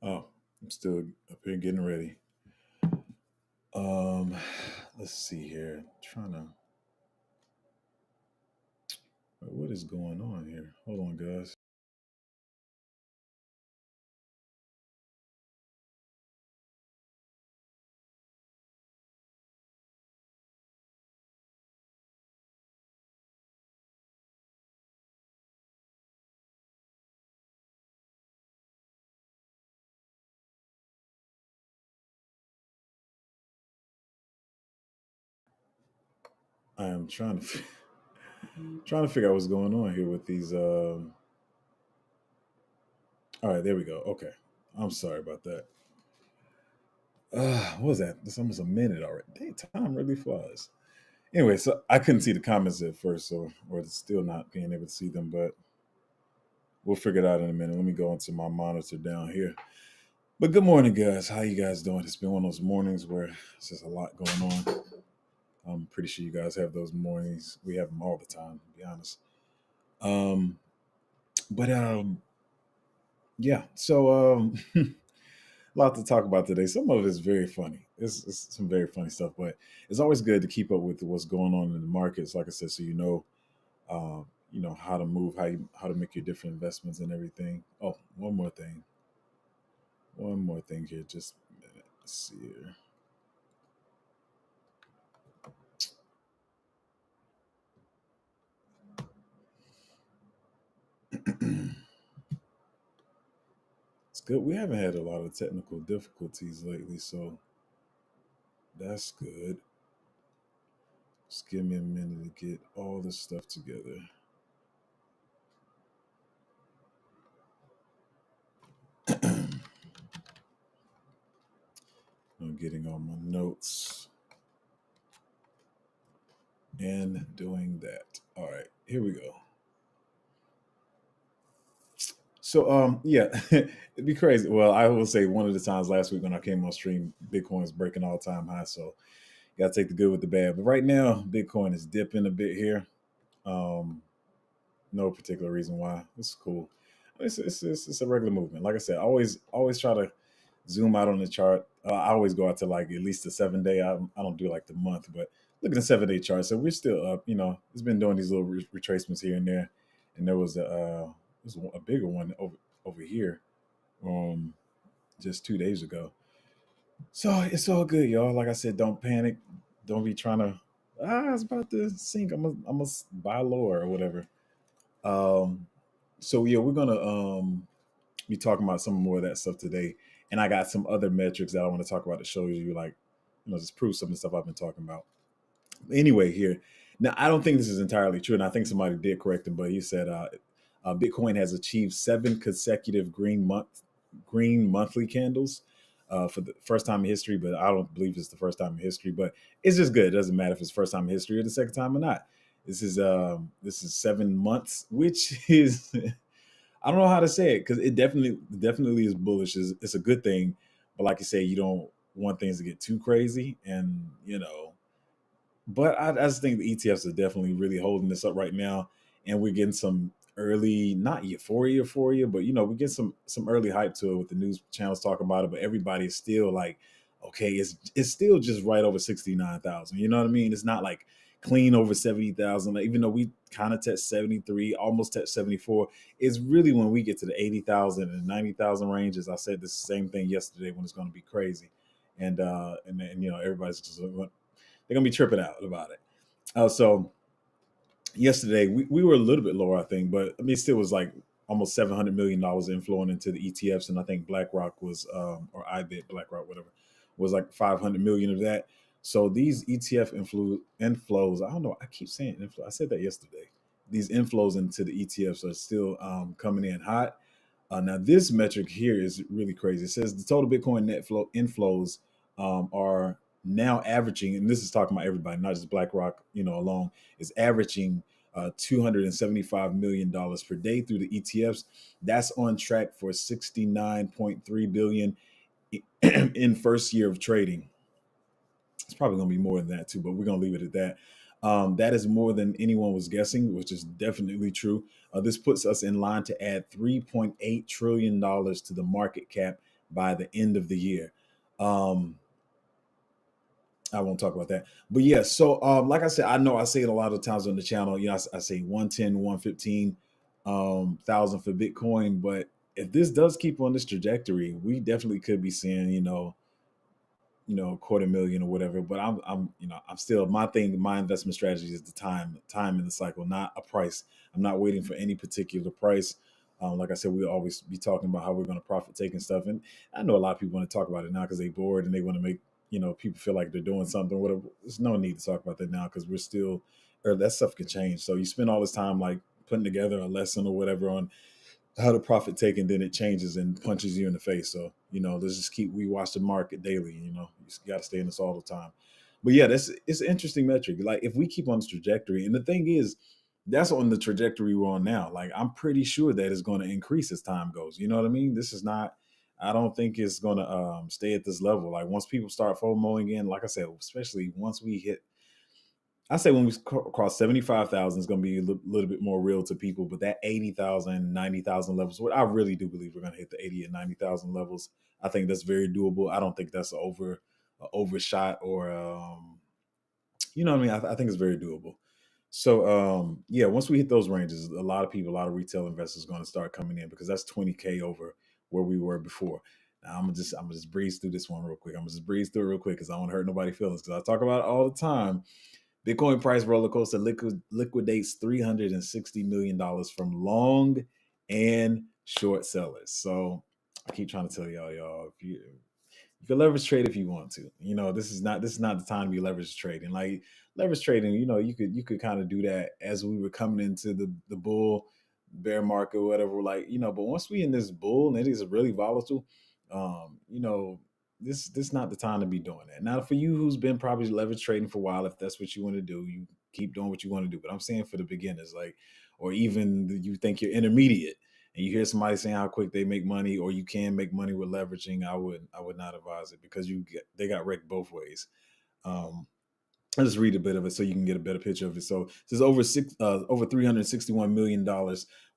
Oh, I'm still up here getting ready. Um, let's see here. Trying to. What is going on here? Hold on, guys. I am trying to trying to figure out what's going on here with these. All right, there we go. Okay, I'm sorry about that. What was that? It's almost a minute already. Dang, time really flies. Anyway, so I couldn't see the comments at first, so or still not being able to see them, but we'll figure it out in a minute. Let me go into my monitor down here. But good morning, guys. How you guys doing? It's been one of those mornings where it's just a lot going on. I'm pretty sure you guys have those mornings. We have them all the time, to be honest. Um, but yeah. So a lot to talk about today. Some of it is very funny. It's some very funny stuff, but it's always good to keep up with what's going on in the markets. Like I said, so you know how to move, how to make your different investments and everything. Oh, one more thing here. Just a minute. Let's see here. It's good. We haven't had a lot of technical difficulties lately, so that's good. Just give me a minute to get all this stuff together. I'm getting all my notes and doing that. All right, here we go. So yeah, it'd be crazy. Well, I will say one of the times last week when I came on stream, Bitcoin is breaking all time high. So you gotta take the good with the bad. But right now, Bitcoin is dipping a bit here. Um, no particular reason why. It's cool. It's a regular movement. Like I said, always try to zoom out on the chart. I always go out to like at least the 7 day. I don't do like the month, but look at the 7 day chart. So we're still up. You know, it's been doing these little retracements here and there, and there was a bigger one over here, um, just 2 days ago. So it's all good, y'all. Like I said, don't panic. Don't be trying to. It's about to sink. I'm gonna buy lower or whatever. Um, so yeah, we're gonna be talking about some more of that stuff today. And I got some other metrics that I want to talk about that shows you like, just prove some of the stuff I've been talking about. Anyway, here. Now I don't think this is entirely true, and I think somebody did correct him, but he said Bitcoin has achieved 7 consecutive green monthly candles for the first time in history, but I don't believe it's the first time in history. But it's just good. It doesn't matter if it's first time in history or the second time or not. This is 7 months, which is I don't know how to say it because it definitely is bullish. It's a good thing, but like you say, you don't want things to get too crazy, and But I just think the ETFs are definitely really holding this up right now, and we're getting some early, not euphoria, but we get some early hype to it with the news channels talking about it. But everybody is still like, okay, it's still just right over 69,000. You know what I mean? It's not like clean over 70,000. Like, even though we kind of touched 73, almost touched 74, it's really when we get to the 80,000 and 90,000 ranges. I said the same thing yesterday when it's going to be crazy, and then everybody's just they're gonna be tripping out about it. So yesterday we were a little bit lower, I think, but I mean, it still was like almost $700 million inflowing into the ETFs, and I think BlackRock was, or IBIT, BlackRock, whatever, was like 500 million of that. So these ETF inflows, I don't know, I keep saying inflow. I said that yesterday. These inflows into the ETFs are still coming in hot. Now this metric here is really crazy. It says the total Bitcoin net flow inflows are now averaging, and this is talking about everybody, not just BlackRock, alone, is averaging $275 million per day through the ETFs. That's on track for 69.3 billion in first year of trading. It's probably going to be more than that too, but we're going to leave it at that. That is more than anyone was guessing, which is definitely true. This puts us in line to add $3.8 trillion to the market cap by the end of the year. Um, I won't talk about that. But yeah, so like I said, I know I say it a lot of times on the channel. You know, I say 110, 115 thousand for Bitcoin. But if this does keep on this trajectory, we definitely could be seeing, a quarter million or whatever. But I'm still, my thing, my investment strategy is the time in the cycle, not a price. I'm not waiting for any particular price. Like I said, we always be talking about how we're going to profit take and stuff. And I know a lot of people want to talk about it now because they're bored and they want to make, people feel like they're doing something, whatever. There's no need to talk about that now because we're still, or that stuff can change. So you spend all this time like putting together a lesson or whatever on how to profit take, and then it changes and punches you in the face. So, let's just we watch the market daily, you got to stay in this all the time. But yeah, it's an interesting metric. Like if we keep on this trajectory, and the thing is, that's on the trajectory we're on now. Like I'm pretty sure that it's going to increase as time goes. You know what I mean? This is not, I don't think it's going to stay at this level. Like once people start FOMOing in, like I said, especially once we hit, I say when we cross 75,000, it's going to be a little bit more real to people. But that 80,000, 90,000 levels, what I really do believe we're going to hit the 80 and 90,000 levels. I think that's very doable. I don't think that's a overshot or, you know what I mean? I think it's very doable. So, yeah, once we hit those ranges, a lot of people, a lot of retail investors are going to start coming in because that's 20K over where we were before. Now, I'm gonna just breeze through this one real quick. I'm gonna just breeze through it real quick because I don't want to hurt nobody's feelings because I talk about it all the time. Bitcoin price roller coaster liquidates $360 million from long and short sellers. So I keep trying to tell y'all, if you can leverage trade if you want to. This is not the time to be leverage trading. Like leverage trading, you could kind of do that as we were coming into the bull bear market or whatever. Like, but once we in this bull and it is really volatile, um, you know, this not the time to be doing that. Now for you who's been probably leverage trading for a while, if that's what you want to do, you keep doing what you want to do. But I'm saying for the beginners, like, or even you think you're intermediate and you hear somebody saying how quick they make money or you can make money with leveraging, I would not advise it because they got wrecked both ways. Um, I'll just read a bit of it so you can get a better picture of it. So it says over $361 million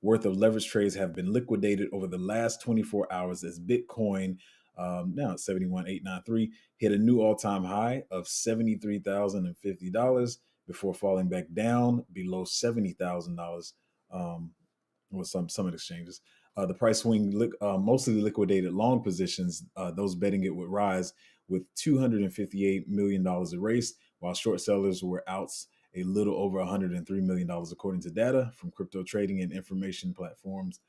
worth of leverage trades have been liquidated over the last 24 hours as Bitcoin, now at 71,893, hit a new all-time high of $73,050 before falling back down below $70,000 with some of the exchanges. The price swing mostly liquidated long positions. Those betting it would rise with $258 million erased, while short sellers were outs a little over $103 million, according to data from crypto trading and information platforms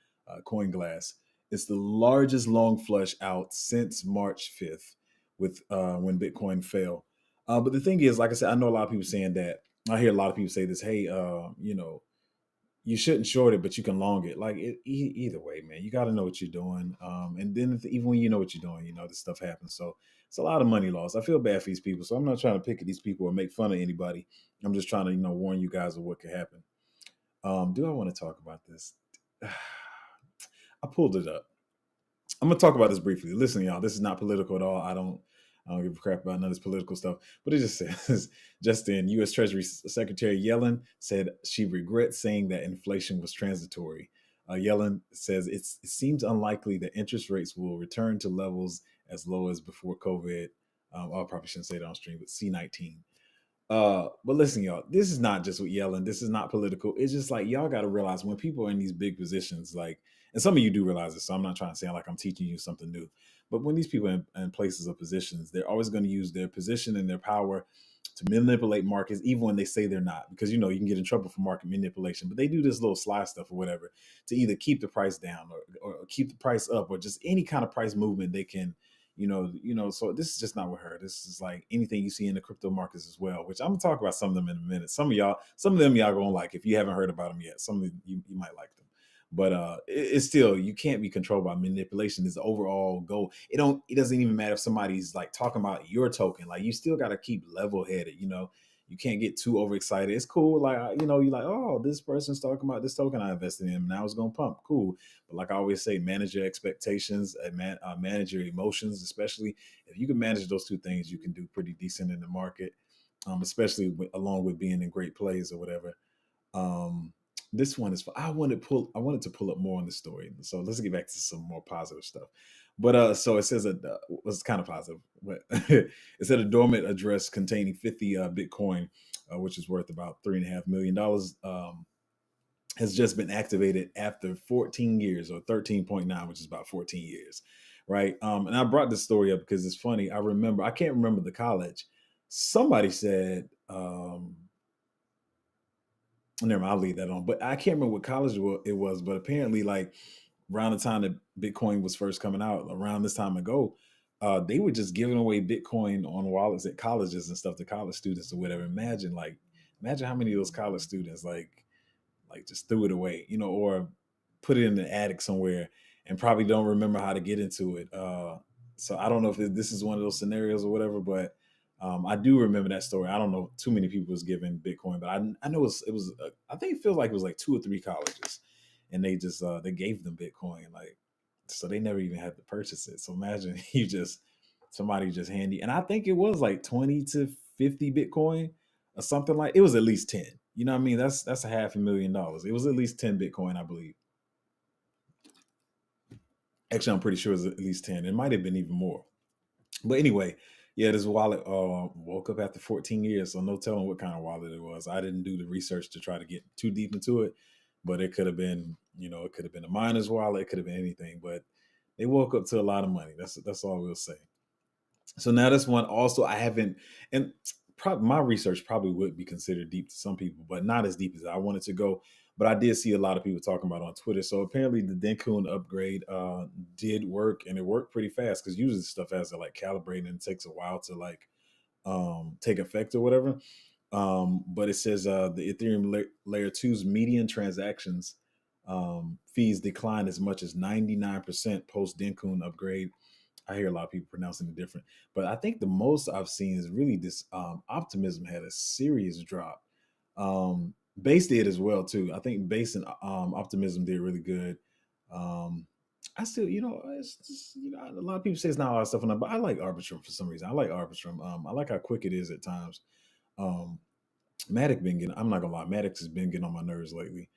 CoinGlass. It's the largest long flush out since March 5th, with when Bitcoin fell. But the thing is, like I said, I know a lot of people saying that. I hear a lot of people say this. Hey, you shouldn't short it, but you can long it. Like either way, man, you got to know what you're doing. And then even when you know what you're doing, this stuff happens. So it's a lot of money lost. I feel bad for these people. So I'm not trying to pick at these people or make fun of anybody. I'm just trying to, warn you guys of what could happen. Do I want to talk about this? I pulled it up. I'm gonna talk about this briefly. Listen, y'all, this is not political at all. I don't give a crap about none of this political stuff. But it just says, just in, U.S. Treasury Secretary Yellen said she regrets saying that inflation was transitory. Yellen says it seems unlikely that interest rates will return to levels as low as before COVID. I probably shouldn't say that on stream, but C19. But listen, y'all, this is not just with yelling. This is not political. It's just like y'all got to realize when people are in these big positions, like, and some of you do realize this. So I'm not trying to sound like I'm teaching you something new. But when these people are in places of positions, they're always going to use their position and their power to manipulate markets, even when they say they're not, because you can get in trouble for market manipulation. But they do this little sly stuff or whatever to either keep the price down or keep the price up or just any kind of price movement they can so this is just not with her. This is like anything you see in the crypto markets as well, which I'm gonna talk about some of them in a minute. Some of them y'all gonna like if you haven't heard about them yet. Some of you might like them. But it's still, you can't be controlled by manipulation. Is the overall goal. It doesn't even matter if somebody's like talking about your token. Like you still gotta keep level headed, you can't get too overexcited. It's cool, like you're like, oh, this person's talking about this token I invested in, now it's gonna pump. Cool, but like I always say, manage your expectations and manage your emotions. Especially if you can manage those two things, you can do pretty decent in the market, especially along with being in great plays or whatever. Um, this one is. I wanted to pull up more on the story. So let's get back to some more positive stuff. But so it says that was kind of positive, but it said a dormant address containing 50 Bitcoin, which is worth about $3.5 million, has just been activated after 14 years, or 13.9, which is about 14 years, right? And I brought this story up because it's funny. I can't remember the college. Somebody said, never mind, I'll leave that on. But I can't remember what college it was, but apparently, like around the time that Bitcoin was first coming out, around this time ago, they were just giving away Bitcoin on wallets at colleges and stuff to college students or whatever. Imagine how many of those college students like just threw it away, or put it in the attic somewhere and probably don't remember how to get into it. So I don't know if this is one of those scenarios or whatever, but I do remember that story. I don't know too many people was given Bitcoin, but I know I think it feels like it was like two or three colleges, and they gave them Bitcoin, like, so they never even had to purchase it. So imagine somebody just handy, and I think it was like 20 to 50 Bitcoin or something, like it was at least 10. You know what I mean? That's a $500,000. It was at least 10 Bitcoin, I believe. Actually, I'm pretty sure it was at least 10. It might have been even more. But anyway, yeah, this wallet woke up after 14 years, so no telling what kind of wallet it was. I didn't do the research to try to get too deep into it, but it could have been, it could have been a miner's wallet, it could have been anything. But they woke up to a lot of money. That's all we'll say. So now this one also I haven't, and probably my research probably would be considered deep to some people, but not as deep as I wanted to go. But I did see a lot of people talking about it on Twitter. So apparently the Denkun upgrade did work, and it worked pretty fast, because usually stuff has to like calibrate and it takes a while to like take effect or whatever. But it says the Ethereum layer two's median transactions fees declined as much as 99% post Denkun upgrade. I hear a lot of people pronouncing it different, but I think the most I've seen is really this optimism had a serious drop. Base did as well too. I think base and optimism did really good. I still, it's just, a lot of people say it's not a lot of stuff on that, but I like Arbitrum for some reason. I like Arbitrum. I like how quick it is at times. Um, Matic been getting. I'm not gonna lie, Matic has been getting on my nerves lately.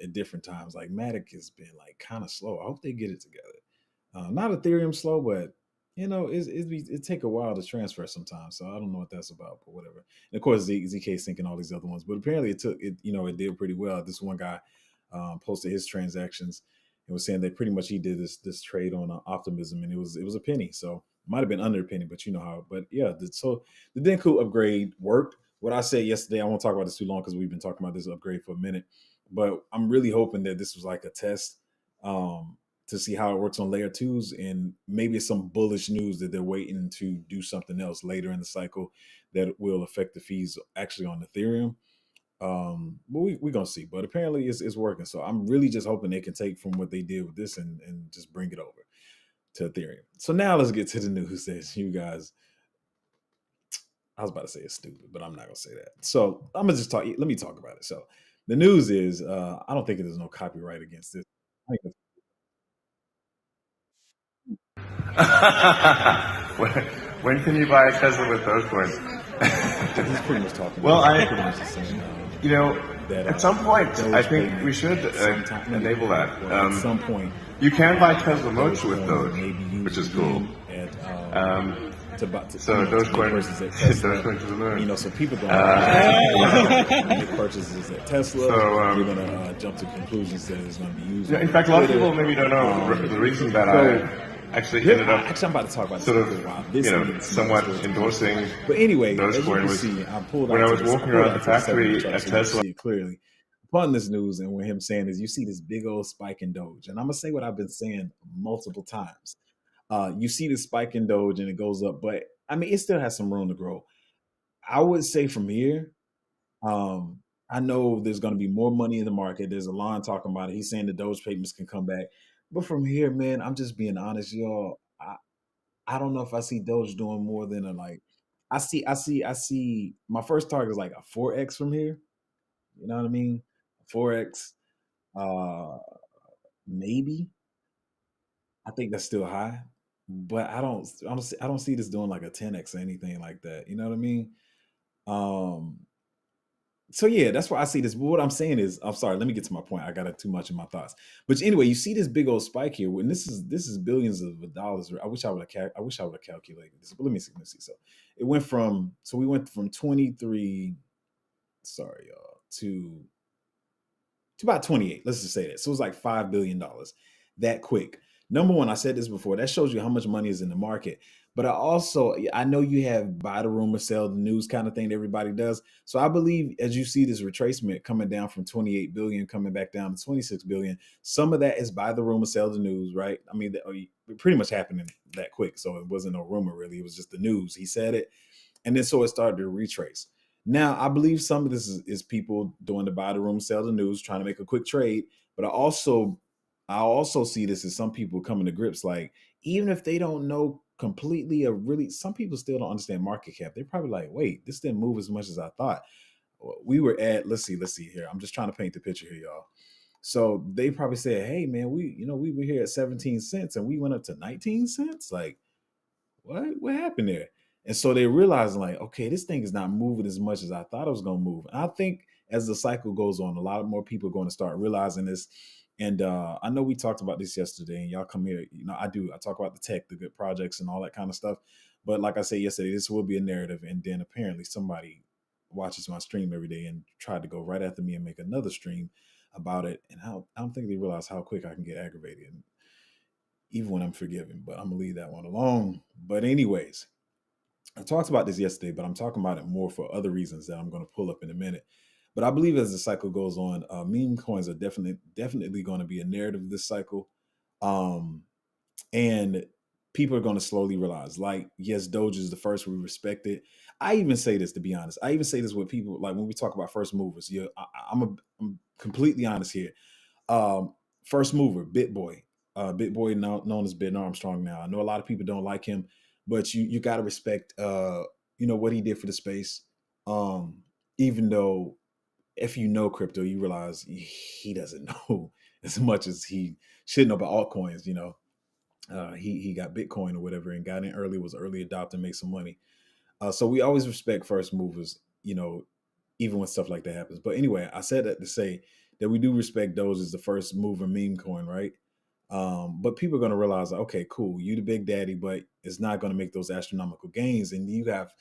At different times, like Matic has been like kind of slow. I hope they get it together. Not Ethereum slow, but it take a while to transfer sometimes. So I don't know what that's about, but whatever. And of course, ZK Sync and all these other ones. But apparently, it took it. It did pretty well. This one guy posted his transactions and was saying that pretty much he did this trade on optimism, and it was a penny. So it might have been under a penny, but you know how. But yeah, so the Denku upgrade worked. What I said yesterday, I won't talk about this too long because we've been talking about this upgrade for a minute. But I'm really hoping that this was like a test. To see how it works on layer twos, and maybe some bullish news that they're waiting to do something else later in the cycle that will affect the fees actually on Ethereum. But we're gonna see. But apparently it's working. So I'm really just hoping they can take from what they did with this and just bring it over to Ethereum. So now let's get to the news that you guys, I was about to say it's stupid, but I'm not gonna say that. So I'm gonna just talk. Let me talk about it. So the news is I don't think there's no copyright against this. I think when, when can you buy a Tesla with Dogecoin? he's pretty much talking. Well, he's pretty much just saying that at some point, I think we should enable that. At some point, you can buy Tesla Mocha with Doge, which is cool. So Dogecoin versus at Tesla, Dogecoin to the moon. so people don't make purchases at Tesla. So, you're gonna jump to conclusions that it's gonna be used. In fact, a lot of people maybe don't know the reason that I actually ended up. Actually, I'm about to talk about sort of, somewhat endorsing. But anyway, Dogecoin as you can see, I pulled when out I was walking around the factory at Tesla. See it clearly upon this news, and what him saying is, you see this big old spike in Doge, and I'm gonna say what I've been saying multiple times. You see the spike in Doge and it goes up, but I mean, it still has some room to grow. I would say from here, I know there's going to be more money in the market. There's a line talking about it. He's saying the Doge payments can come back, but from here, man, I'm just being honest, y'all. I don't know if I see Doge doing more than a like. I see. My first target is like a 4x from here. You know what I mean? 4x, uh, maybe. I think that's still high, but I don't see this doing like a 10x or anything like that. You know what I mean? Um, So yeah, that's why I see this. But what I'm saying is, I'm sorry. Let me get to my point. I got too much in my thoughts. But anyway, you see this big old spike here. When this is billions of dollars. I wish I would have. I wish I would have calculated this. But let me see. Let me see. So it went from. So we went from 23. Sorry, y'all, to about 28. Let's just say that. So it was like $5 billion that quick. Number one, I said this before. That shows you how much money is in the market. But I know you have buy the rumor, sell the news kind of thing that everybody does. So I believe as you see this retracement coming down from 28 billion, coming back down to 26 billion, some of that is buy the rumor, sell the news, right? I mean, it pretty much happening that quick. So it wasn't no rumor really. It was just the news. He said it. And then so it started to retrace. Now, I believe some of this is people doing the buy the room, sell the news, trying to make a quick trade. But I also see this as some people coming to grips, like, even if they don't know completely or really, some people still don't understand market cap. They're probably like, wait, this didn't move as much as I thought. We were at, let's see here. I'm just trying to paint the picture here, y'all. So they probably said, hey man, we were here at 17 cents and we went up to 19 cents. Like, what happened there? And so they realized, like, okay, this thing is not moving as much as I thought it was going to move. And I think as the cycle goes on, a lot of more people are going to start realizing this. And I know we talked about this yesterday, and y'all come here. I talk about the tech, the good projects, and all that kind of stuff. But like I said yesterday, this will be a narrative. And then apparently somebody watches my stream every day and tried to go right after me and make another stream about it. And I don't think they realize how quick I can get aggravated. And even when I'm forgiving, but I'm gonna leave that one alone. But anyways, I talked about this yesterday, but I'm talking about it more for other reasons that I'm going to pull up in a minute. But I believe as the cycle goes on, meme coins are definitely going to be a narrative this cycle, and people are going to slowly realize, like, yes, Doge is the first. We respect it. I even say this, to be honest. I even say this with people, like when we talk about first movers. Yeah, I'm completely honest here. Um, First mover, BitBoy. BitBoy, known as Ben Armstrong now. I know a lot of people don't like him, but you got to respect what he did for the space. Even though if you know crypto, you realize he doesn't know as much as he should know about altcoins. He got Bitcoin or whatever and got in early, was early adopter, made some money. So we always respect first movers, even when stuff like that happens. But anyway, I said that to say that we do respect those as the first mover meme coin, right? But people are going to realize, okay, cool, you the big daddy, but it's not going to make those astronomical gains. And you have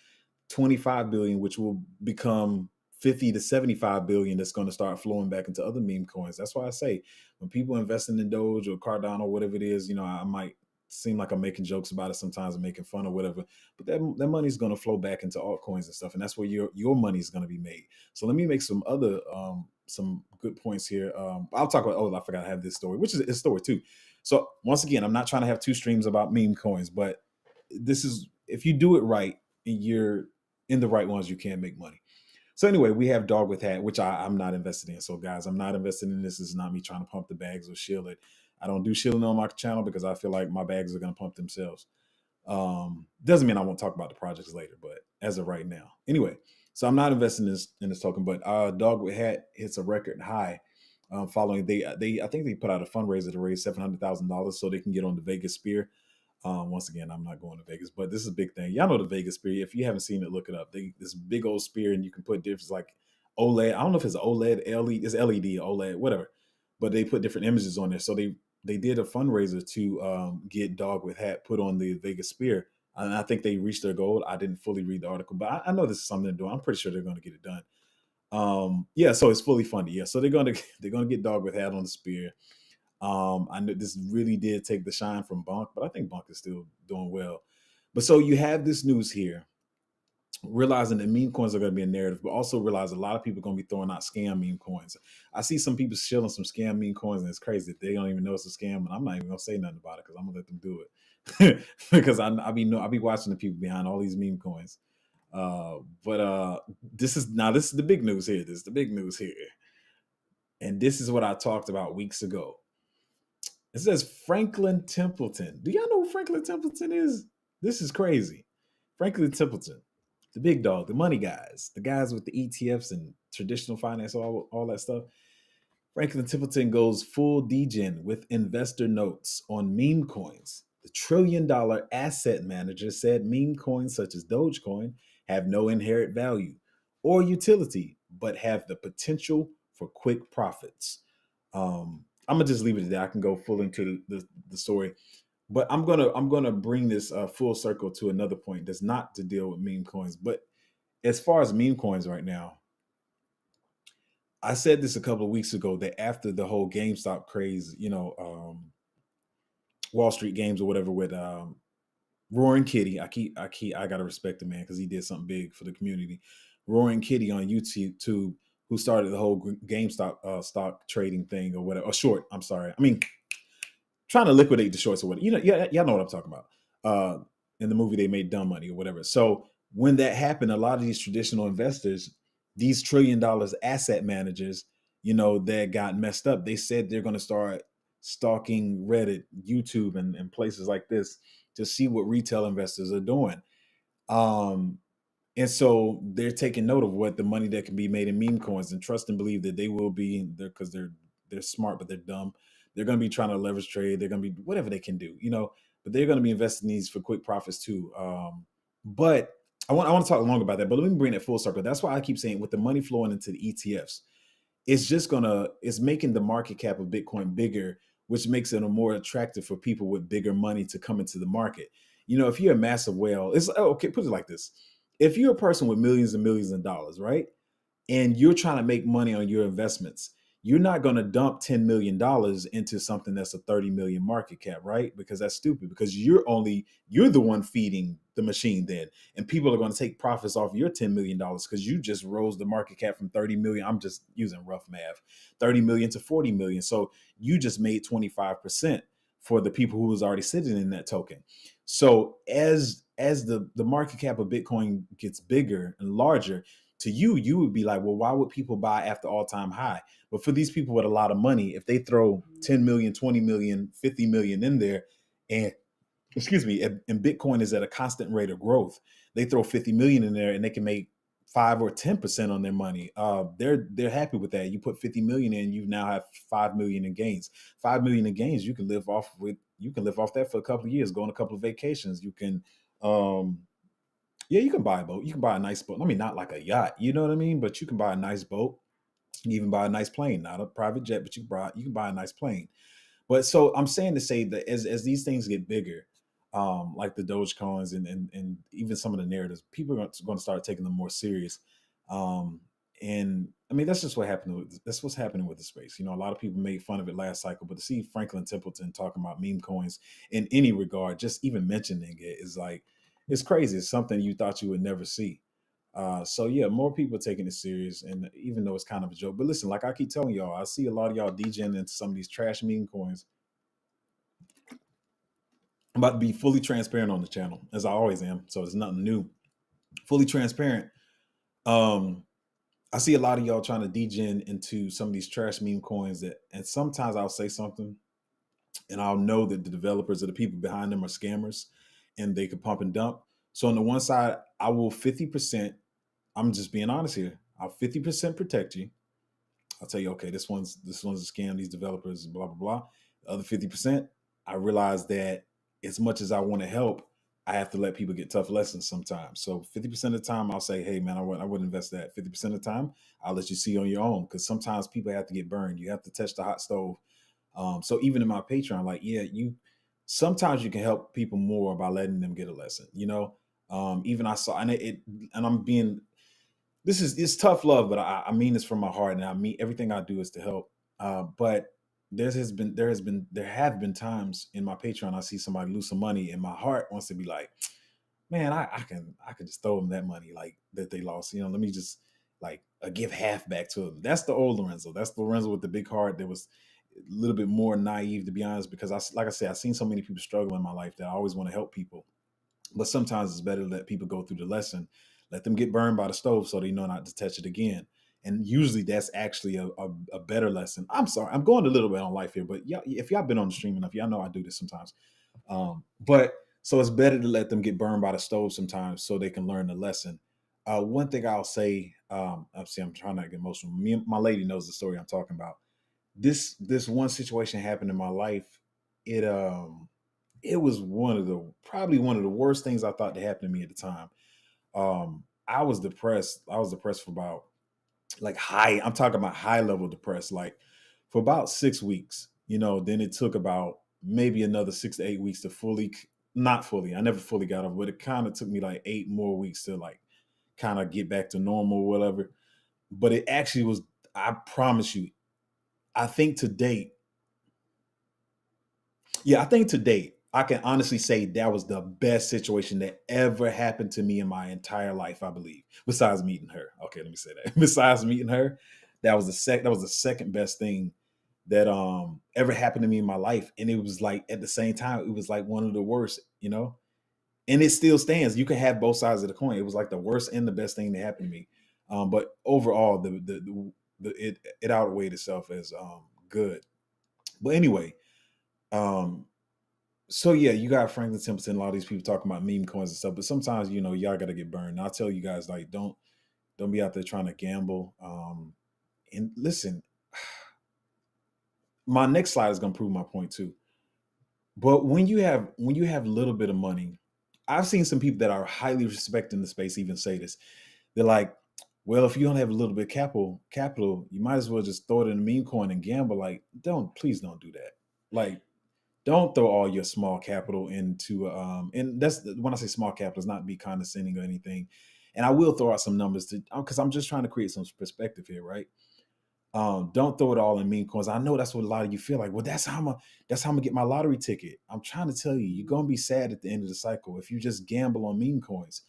25 billion, which will become 50 to 75 billion that's going to start flowing back into other meme coins. That's why I say when people investing in Doge or Cardano or whatever it is, I might seem like I'm making jokes about it sometimes and making fun or whatever, but that money is going to flow back into altcoins and stuff, and that's where your money is going to be made. So let me make some other some good points here. I'll talk about, I forgot I have this story, which is a story too. So once again, I'm not trying to have two streams about meme coins, but this is, if you do it right and you're in the right ones, you can make money. So anyway, we have Dog with Hat, which I'm not invested in. So guys, I'm not invested in this. This is not me trying to pump the bags or shield it. I don't do shielding on my channel because I feel like my bags are going to pump themselves. Doesn't mean I won't talk about the projects later, but as of right now, anyway. So I'm not investing in this token, but Dog with Hat hits a record high. Following I think they put out a fundraiser to raise $700,000 so they can get on the Vegas Spear. Once again, I'm not going to Vegas, but this is a big thing. Y'all know the Vegas Spear. If you haven't seen it, look it up. This big old spear, and you can put different, like OLED. I don't know if it's OLED, LED, it's LED, OLED, whatever. But they put different images on there. So they did a fundraiser to get Dog with Hat put on the Vegas Spear, and I think they reached their goal. I didn't fully read the article, but I know this is something they're doing. I'm pretty sure they're going to get it done. Yeah, so it's fully funded. Yeah, so they're gonna get Dog with Hat on the spear. I know this really did take the shine from Bonk, but I think Bonk is still doing well. But so you have this news here, realizing that meme coins are going to be a narrative, but also realize a lot of people are going to be throwing out scam meme coins. I see some people shilling some scam meme coins, and it's crazy that they don't even know it's a scam, and I'm not even going to say nothing about it because I'm going to let them do it because I be watching the people behind all these meme coins. But this is the big news here. This is the big news here, and this is what I talked about weeks ago. It says Franklin Templeton. Do y'all know who Franklin Templeton is? This is crazy. Franklin Templeton, the big dog, the money guys, the guys with the ETFs and traditional finance, all that stuff. Franklin Templeton goes full degen with investor notes on meme coins. The trillion-dollar asset manager said meme coins such as Dogecoin have no inherent value or utility but have the potential for quick profits. I'm gonna just leave it at that. I can go full into the story, but I'm gonna bring this full circle to another point that's not to deal with meme coins, but as far as meme coins right now, I said this a couple of weeks ago that after the whole GameStop craze, Wall Street games or whatever with Roaring Kitty, I gotta respect the man because he did something big for the community. Roaring Kitty on YouTube, who started the whole GameStop stock trading thing or whatever, or short. I'm sorry. I mean, trying to liquidate the shorts or whatever. Yeah, y'all know what I'm talking about. In the movie, they made Dumb Money or whatever. So when that happened, a lot of these traditional investors, these $1 trillion asset managers, that got messed up, they said they're going to start stalking Reddit, YouTube, and places like this to see what retail investors are doing. Um, and so they're taking note of what the money that can be made in meme coins, and trust and believe that they will be there because they're smart, but they're dumb. They're going to be trying to leverage trade. They're going to be whatever they can do. But they're going to be investing in these for quick profits too. But I want to talk long about that. But let me bring it full circle. That's why I keep saying with the money flowing into the ETFs, it's making the market cap of Bitcoin bigger, which makes it more attractive for people with bigger money to come into the market. If you're a massive whale, okay, put it like this. If you're a person with millions and millions of dollars, right? And you're trying to make money on your investments, you're not going to dump $10 million into something that's a 30 million market cap, right? Because that's stupid, because you're the one feeding the machine then. And people are going to take profits off your $10 million because you just rose the market cap from 30 million. I'm just using rough math, 30 million to 40 million. So you just made 25% for the people who was already sitting in that token. So as the market cap of Bitcoin gets bigger and larger, to you would be like, well, why would people buy after all-time high? But for these people with a lot of money, if they throw 10 million, 20 million, 50 million in there, and excuse me, and Bitcoin is at a constant rate of growth, they throw 50 million in there and they can make 5 or 10% on their money. They're happy with that. You put 50 million in, you now have 5 million in gains. 5 million in gains, you can live off that for a couple of years, go on a couple of vacations. You can yeah, you can buy a boat. You can buy a nice boat. I mean, not like a yacht, you know what I mean? But you can buy a nice boat. You can even buy a nice plane, not a private jet, but you can buy a nice plane. But so I'm saying to say that as these things get bigger, like the Dogecoins and even some of the narratives, people are going to start taking them more serious. And I mean, that's just what happened. That's what's happening with the space. A lot of people made fun of it last cycle, but to see Franklin Templeton talking about meme coins in any regard, just even mentioning it is like, it's crazy. It's something you thought you would never see. So yeah, more people taking it serious, and even though it's kind of a joke. But listen, like I keep telling y'all, I see a lot of y'all DJing into some of these trash meme coins. I'm about to be fully transparent on the channel, as I always am. So it's nothing new. Fully transparent. Um, I see a lot of y'all trying to degen into some of these trash meme coins and sometimes I'll say something and I'll know that the developers or the people behind them are scammers and they could pump and dump. So on the one side, I will 50%, I'm just being honest here. I'll 50% protect you. I'll tell you, okay, this one's a scam, these developers, blah, blah, blah. The other 50%, I realize that as much as I want to help, I have to let people get tough lessons sometimes. So 50% of the time I'll say, hey man, I wouldn't invest that. 50% of the time, I'll let you see on your own. Because sometimes people have to get burned. You have to touch the hot stove. So even in my Patreon, like, yeah, sometimes you can help people more by letting them get a lesson. Even I saw, and I'm being, it's tough love, but I mean this from my heart, and I mean everything I do is to help. But there have been times in my Patreon I see somebody lose some money, and my heart wants to be like, man, I can just throw them that money like that they lost. Let me just like give half back to them. That's the old Lorenzo. That's the Lorenzo with the big heart that was a little bit more naive, to be honest, because like I said, I've seen so many people struggle in my life that I always want to help people. But sometimes it's better to let people go through the lesson, let them get burned by the stove so they know not to touch it again. And usually that's actually a better lesson. I'm sorry, I'm going a little bit on life here, but yeah, if y'all been on the stream enough, y'all know I do this sometimes. But so it's better to let them get burned by the stove sometimes so they can learn the lesson. One thing I'll say, obviously I'm trying not to get emotional. My lady knows the story I'm talking about. This one situation happened in my life. It was probably one of the worst things I thought to happen to me at the time. I was depressed. I was depressed for about like high. I'm talking about high level depressed, like for about 6 weeks. Then it took about maybe another 6 to 8 weeks to fully, not fully. I never fully got over, but it kind of took me like 8 more weeks to like kind of get back to normal or whatever. But it actually was. I promise you. I think to date, yeah, I think to date, I can honestly say that was the best situation that ever happened to me in my entire life, I believe. Besides meeting her. Okay, let me say that. Besides meeting her, that was the second best thing that ever happened to me in my life. And it was like at the same time, it was like one of the worst. And it still stands. You can have both sides of the coin. It was like the worst and the best thing that happened to me. But overall, it outweighed itself as good. But anyway, um, so yeah, you got Franklin Templeton, a lot of these people talking about meme coins and stuff, but sometimes y'all gotta get burned. And I'll tell you guys, like, don't be out there trying to gamble. And listen, my next slide is gonna prove my point too. But when you have a little bit of money, I've seen some people that are highly respected in the space even say this. They're like, well, if you don't have a little bit of capital, you might as well just throw it in a meme coin and gamble. Like, please don't do that. Like, don't throw all your small capital into and that's when I say small capital, it's not to be condescending or anything. And I will throw out some numbers to because I'm just trying to create some perspective here, right? Don't throw it all in meme coins. I know that's what a lot of you feel like. Well, that's how I'm gonna get my lottery ticket. I'm trying to tell you, you're gonna be sad at the end of the cycle if you just gamble on meme coins.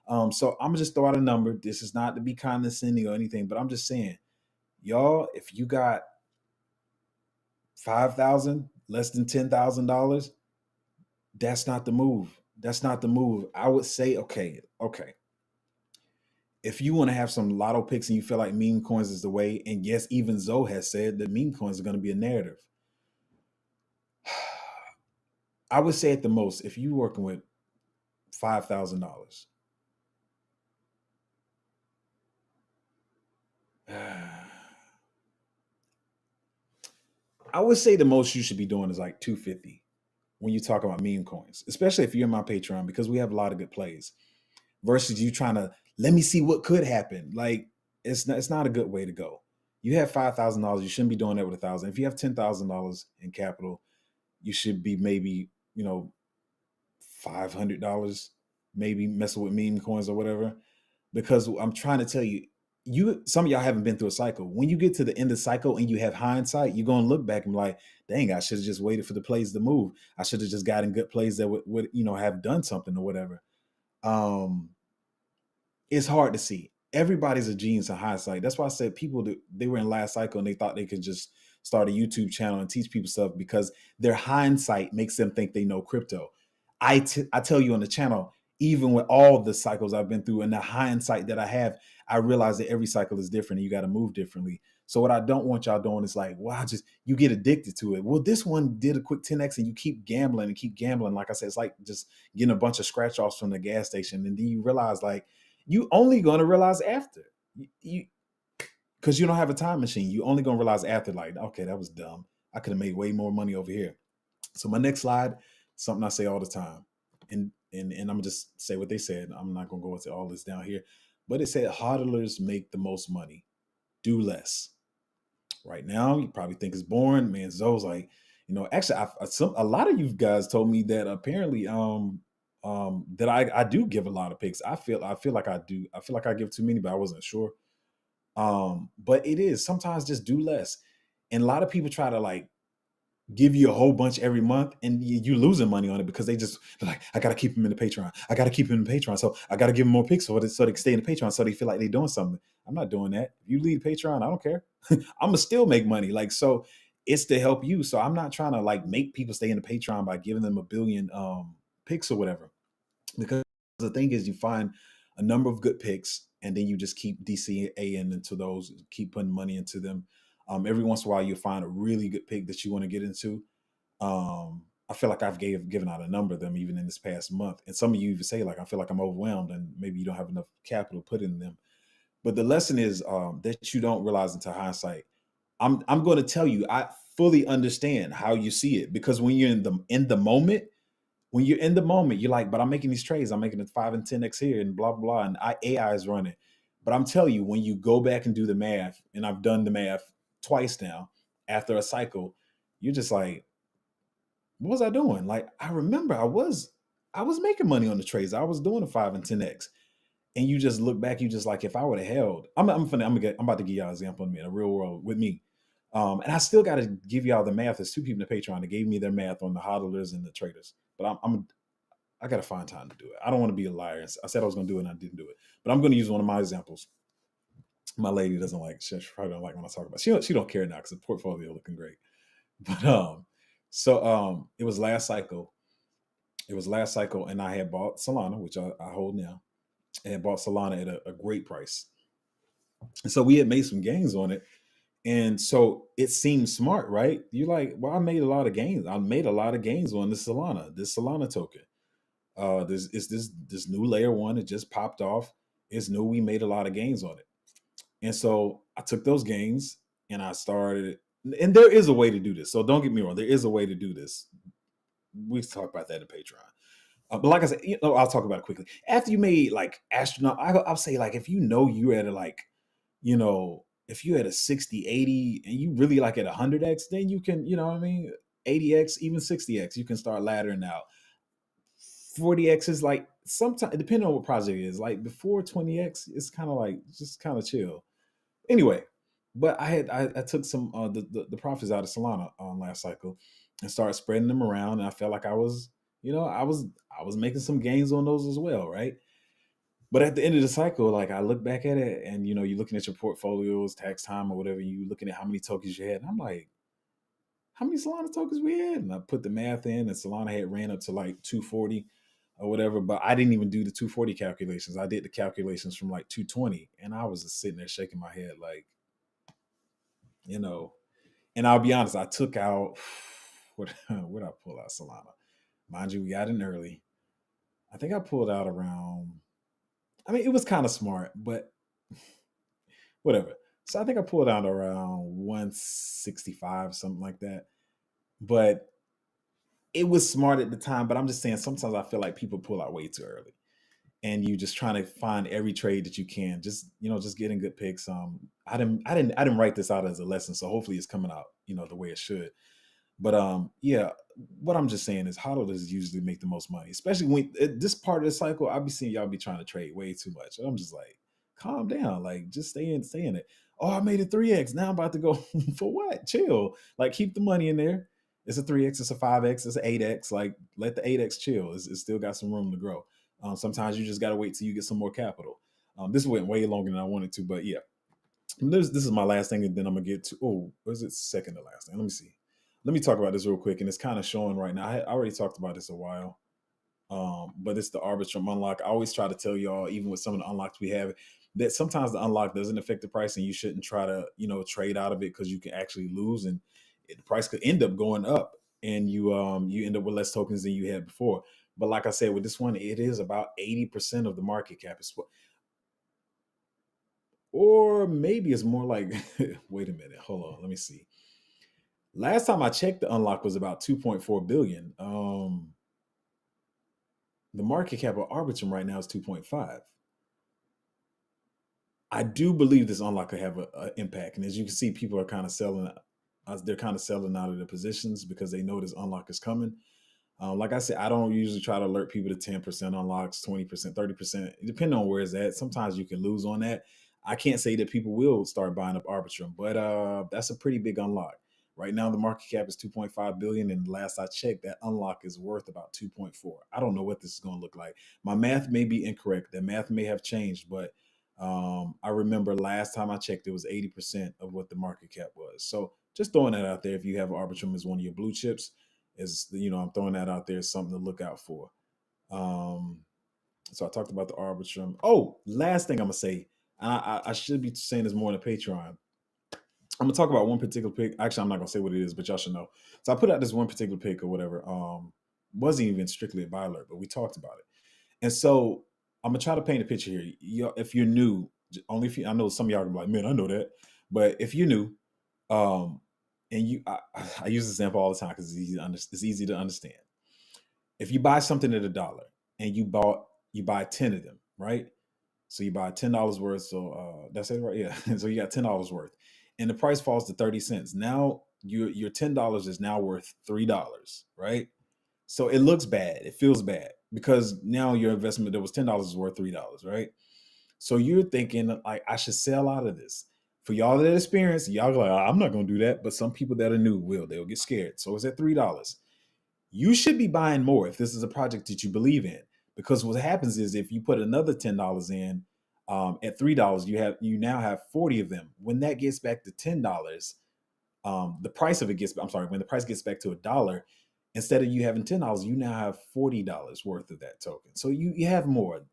So I'm gonna just throw out a number. This is not to be condescending or anything, but I'm just saying, y'all, if you got 5,000, less than $10,000, that's not the move. That's not the move. I would say, okay. If you want to have some lotto picks and you feel like meme coins is the way, and yes, even Zoe has said that meme coins are going to be a narrative. I would say at the most, if you're working with $5,000, I would say the most you should be doing is like 250 when you talk about meme coins, especially if you're in my Patreon, because we have a lot of good plays versus you trying to let me see what could happen. Like it's not a good way to go. You have $5,000, you shouldn't be doing that with 1,000. If you have $10,000 in capital, you should be maybe $500, maybe messing with meme coins or whatever. Because I'm trying to tell you, some of y'all haven't been through a cycle. When you get to the end of the cycle and you have hindsight, you're gonna look back and be like, dang, I should have just waited for the plays to move. I should have just gotten good plays that would have done something or whatever. Um, it's hard to see. Everybody's a genius in hindsight. That's why I said people that they were in last cycle and they thought they could just start a YouTube channel and teach people stuff because their hindsight makes them think they know crypto. I tell you on the channel, even with all the cycles I've been through and the hindsight that I have, I realize that every cycle is different and you got to move differently. So what I don't want y'all doing is like, wow, just you get addicted to it. Well, this one did a quick 10x and you keep gambling and keep gambling. Like I said, it's like just getting a bunch of scratch offs from the gas station. And then you realize like you only gonna realize after you because you don't have a time machine. You only gonna realize after, like, okay, that was dumb. I could have made way more money over here. So my next slide, something I say all the time, and I'm gonna just say what they said. I'm not gonna go into all this down here, but it said hodlers make the most money, do less. Right now, you probably think it's boring, man. Zoe's like, actually, a lot of you guys told me that apparently, that I do give a lot of picks. I feel like I do. I feel like I give too many, but I wasn't sure. But it is sometimes just do less. And a lot of people try to like give you a whole bunch every month and you losing money on it because they're like, I gotta keep them in the Patreon. I gotta keep them in the Patreon. So I gotta give them more picks so they can stay in the Patreon so they feel like they're doing something. I'm not doing that. If you leave Patreon, I don't care. I'm gonna still make money. Like, so it's to help you. So I'm not trying to like make people stay in the Patreon by giving them a billion picks or whatever. Because the thing is, you find a number of good picks, and then you just keep DCAing into those, keep putting money into them. Every once in a while, you'll find a really good pick that you want to get into. I feel like I've given out a number of them even in this past month, and some of you even say like, I feel like I'm overwhelmed, and maybe you don't have enough capital put in them. But the lesson is that you don't realize until hindsight. I'm going to tell you, I fully understand how you see it because when you're in the moment, when you're in the moment, you're like, but I'm making these trades. I'm making it 5 and 10x here and blah, blah, blah. And AI is running. But I'm telling you, when you go back and do the math, and I've done the math twice now after a cycle, you're just like, what was I doing? Like, I remember I was making money on the trades. I was doing a 5 and 10x. And you just look back, you just like, if I would have held, I'm about to give y'all an example in a minute, a real world with me. And I still got to give y'all the math. There's two people in the Patreon that gave me their math on the hodlers and the traders. But I got to find time to do it. I don't want to be a liar. I said I was going to do it and I didn't do it. But I'm going to use one of my examples. My lady doesn't like, she probably don't like when I talk about it. She don't care now because the portfolio looking great. But it was last cycle. It was last cycle, and I had bought Solana, which I hold now, and bought Solana at a great price. And so we had made some gains on it. And so it seems smart, right? You're like, well, I made a lot of gains. I made a lot of gains on this Solana token. This new layer one. It just popped off. It's new. We made a lot of gains on it. And so I took those gains and I started. And there is a way to do this. So don't get me wrong. There is a way to do this. We talk about that in Patreon. But like I said, I'll talk about it quickly. After you made like astronaut, I'll say like if you know you're at a like, if you're at a 60, 80, and you really like at 100x, then you can, 80x, even 60x, you can start laddering out. 40x is like sometimes, depending on what project it is, like before 20x, it's kind of like just kind of chill. Anyway, but I took some the profits out of Solana on last cycle and started spreading them around, and I felt like I was making some gains on those as well, right? But at the end of the cycle, like I look back at it, and you're looking at your portfolios, tax time or whatever, you looking at how many tokens you had, and I'm like, how many Solana tokens we had? And I put the math in, and Solana had ran up to like 240 or whatever, but I didn't even do the 240 calculations. I did the calculations from like 220, and I was just sitting there shaking my head, like, And I'll be honest, I took out what I pull out Solana. Mind you, we got in early. I think I pulled out around. I mean, it was kind of smart, but whatever. So I think I pulled out around 165, something like that. But it was smart at the time. But I'm just saying, sometimes I feel like people pull out way too early, and you just trying to find every trade that you can. Just getting good picks. I didn't write this out as a lesson, so hopefully it's coming out, the way it should. But yeah, what I'm just saying is hodlers usually make the most money, especially when at this part of the cycle. I'll be seeing y'all be trying to trade way too much. And I'm just like, calm down, like just stay in it. Oh, I made a 3x. Now I'm about to go for what? Chill. Like keep the money in there. It's a 3x, it's a 5x, it's an 8x. Like let the 8x chill. It's still got some room to grow. Sometimes you just gotta wait till you get some more capital. This went way longer than I wanted to, but yeah. This is my last thing, and then I'm gonna get to was it second to last thing? Let me see. Let me talk about this real quick, and it's kind of showing right now. I already talked about this a while, but it's the Arbitrum unlock. I always try to tell y'all, even with some of the unlocks we have, that sometimes the unlock doesn't affect the price, and you shouldn't try to trade out of it because you can actually lose, and the price could end up going up, and you end up with less tokens than you had before. But like I said, with this one, it is about 80% of the market cap. Or maybe it's more like, wait a minute, hold on, let me see. Last time I checked, the unlock was about 2.4 billion. The market cap of Arbitrum right now is 2.5. I do believe this unlock could have an impact, and as you can see, people are kind of selling. They're kind of selling out of their positions because they know this unlock is coming. Like I said, I don't usually try to alert people to 10% unlocks, 20%, 30%, depending on where it's at. Sometimes you can lose on that. I can't say that people will start buying up Arbitrum, but that's a pretty big unlock. Right now, the market cap is 2.5 billion, and last I checked, that unlock is worth about 2.4. I don't know what this is going to look like. My math may be incorrect. The math may have changed, but I remember last time I checked, it was 80% of what the market cap was. So just throwing that out there. If you have Arbitrum as one of your blue chips, I'm throwing that out there as something to look out for. So I talked about the Arbitrum. Oh, last thing I'm gonna say, I should be saying this more in the Patreon. I'm gonna talk about one particular pick. Actually, I'm not gonna say what it is, but y'all should know. So I put out this one particular pick or whatever. Wasn't even strictly a buy alert, but we talked about it. And so I'm gonna try to paint a picture here. If you're new, only if I know some of y'all are gonna be like, man, I know that. But if you're new, and I use this example all the time because it's easy to understand. If you buy something at $1 and you buy 10 of them, right? So you buy $10 worth. So that's it, right? Yeah. So you got $10 worth, and the price falls to 30 cents. Now your $10 is now worth $3, right? So it looks bad. It feels bad because now your investment that was $10 is worth $3, right? So you're thinking like I should sell out of this. For y'all that experience, y'all go like, I'm not gonna do that. But some people that are new will. They'll get scared. So it's at $3. You should be buying more if this is a project that you believe in. Because what happens is if you put another $10 in at $3, you now have 40 of them. When that gets back to $10, the price of it gets, I'm sorry, when the price gets back to $1, instead of you having $10, you now have $40 worth of that token. So you have more.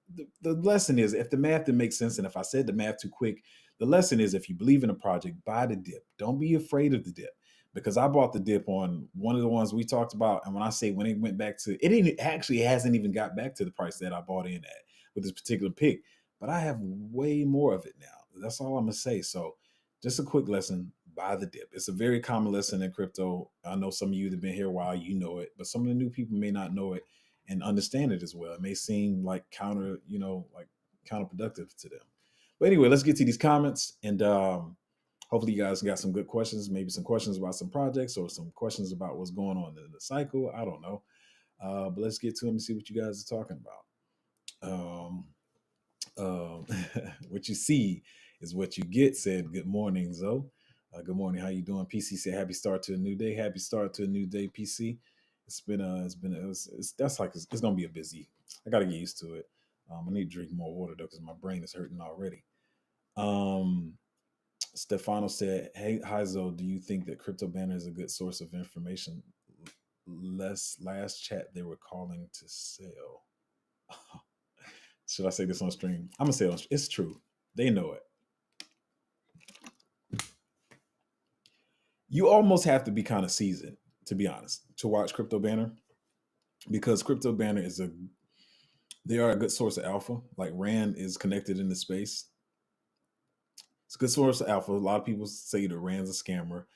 The lesson is, if the math didn't make sense, and if I said the math too quick, the lesson is, if you believe in a project, buy the dip. Don't be afraid of the dip. Because I bought the dip on one of the ones we talked about. And when I say when it went back to, it ain't, actually hasn't even got back to the price that I bought in at with this particular pick. But I have way more of it now. That's all I'm gonna say. So just a quick lesson: buy the dip. It's a very common lesson in crypto. I know some of you that have been here a while, you know it, but some of the new people may not know it and understand it as well. It may seem like like counterproductive to them. But anyway, let's get to these comments, and hopefully you guys got some good questions, maybe some questions about some projects or some questions about what's going on in the cycle. I don't know. But let's get to them and see what you guys are talking about. Um, what you see is what you get, said good morning, Zoe. Good morning. How you doing? PC said happy start to a new day. Happy start to a new day, PC. It's gonna be a busy. I gotta get used to it. I need to drink more water though because my brain is hurting already. Um, Stefano said, "Hey, hi Zoe. Do you think that Crypto Banner is a good source of information? Last chat they were calling to sell. Should I say this on stream? I'm gonna say it it's true. They know it. You almost have to be kind of seasoned, to be honest, to watch Crypto Banner, because Crypto Banner they are a good source of alpha. Like Rand is connected in the space. It's a good source of alpha. A lot of people say that Rand's a scammer.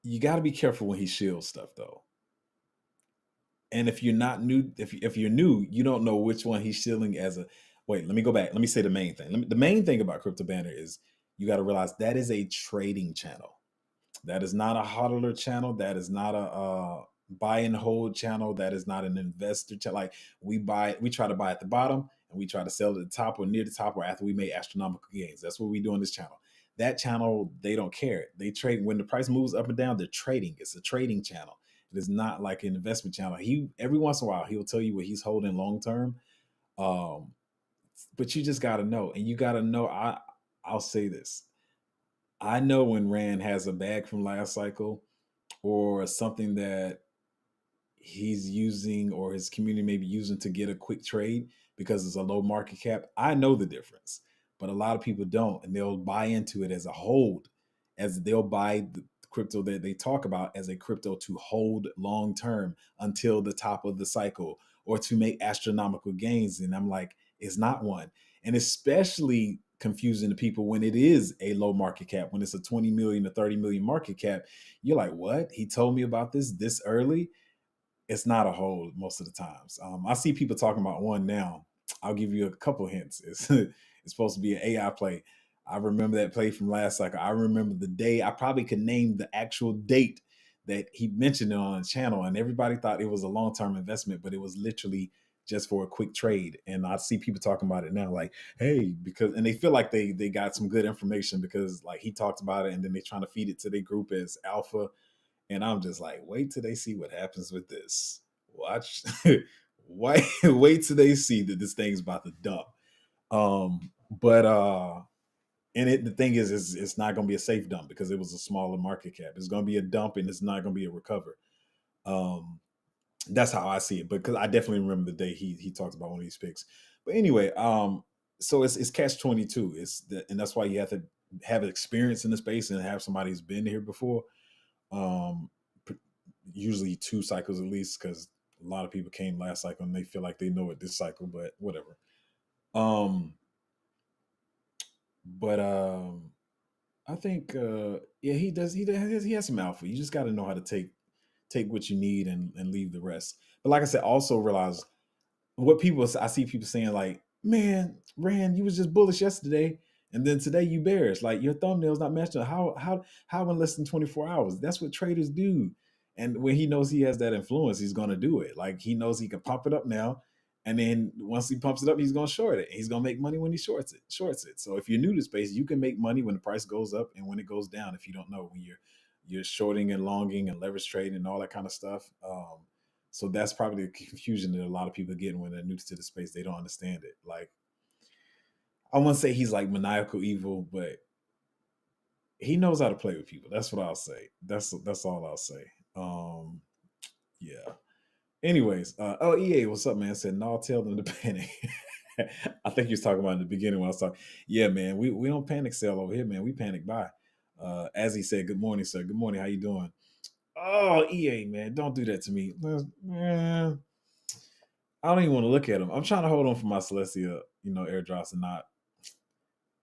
You got to be careful when he shields stuff, though. And if you're not new, if you're new, you don't know which one he's shielding as a. Wait, let me go back. Let me say the main thing. The main thing about Crypto Banner is you got to realize that is a trading channel. That is not a hodler channel. That is not a buy and hold channel. That is not an investor channel. Like we try to buy at the bottom and we try to sell at the top or near the top or after we made astronomical gains. That's what we do on this channel. That channel, they don't care. They trade when the price moves up and down. They're trading. It's a trading channel. It is not like an investment channel. He every once in a while he'll tell you what he's holding long term. Um, but you just got to know, and you got to know. I'll say this: I know when Rand has a bag from last cycle or something that he's using or his community may be using to get a quick trade because it's a low market cap. I know the difference, but a lot of people don't, and they'll buy into it as a hold, as they'll buy the crypto that they talk about as a crypto to hold long term until the top of the cycle or to make astronomical gains. And I'm like, it's not one. And especially confusing to people when it is a low market cap, when it's a 20 million to 30 million market cap. You're like, what? He told me about this early? It's not a hold most of the times. I see people talking about one now. I'll give you a couple hints. It's supposed to be an AI play. I remember that play from last cycle. I remember the day. I probably could name the actual date that he mentioned it on the channel, and everybody thought it was a long-term investment, but it was literally just for a quick trade. And I see people talking about it now, like, hey, because and they feel like they got some good information because like he talked about it, and then they're trying to feed it to their group as alpha. And I'm just like, wait till they see what happens with this. Watch, wait till they see that this thing's about to dump. But the thing is, it's not going to be a safe dump because it was a smaller market cap. It's going to be a dump, and it's not going to be a recover. That's how I see it. Because I definitely remember the day he talked about one of these picks. But anyway, so it's catch-22. And that's why you have to have experience in the space and have somebody who's been here before. Usually 2 cycles at least, because a lot of people came last cycle and they feel like they know it this cycle, but whatever. But I think yeah, he has some alpha. You just got to know how to take what you need and leave the rest. But like I said, also realize what I see people saying, like, man, Rand, you was just bullish yesterday, and then today you bearish. Like your thumbnail's not matching. How in less than 24 hours? That's what traders do. And when he knows he has that influence, he's gonna do it. Like he knows he can pump it up now, and then once he pumps it up, he's gonna short it. He's gonna make money when he shorts it. So if you're new to space, you can make money when the price goes up and when it goes down. If you don't know, when you're shorting and longing and leverage trading and all that kind of stuff. So that's probably the confusion that a lot of people get when they're new to the space. They don't understand it. Like I wouldn't say he's like maniacal evil, but he knows how to play with people. That's what I'll say. That's all I'll say. Yeah. Anyways, EA, what's up, man? Said no, tell them to panic. I think he was talking about in the beginning when I was talking. Yeah, man, we don't panic sell over here, man. We panic buy. As he said, good morning, sir. Good morning. How you doing? Oh, EA, man, don't do that to me. Man, I don't even want to look at them. I'm trying to hold on for my Celestia, airdrops and not.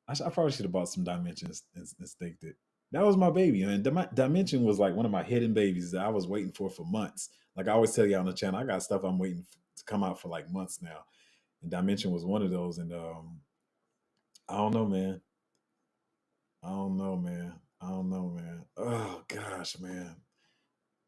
I probably should have bought some Dimensions and staked it. That was my baby, and Dimension was like one of my hidden babies that I was waiting for months. Like I always tell you on the channel, I got stuff I'm waiting to come out for like months now, and Dimension was one of those. And I don't know, man. I don't know, man. I don't know, man. Oh gosh, man.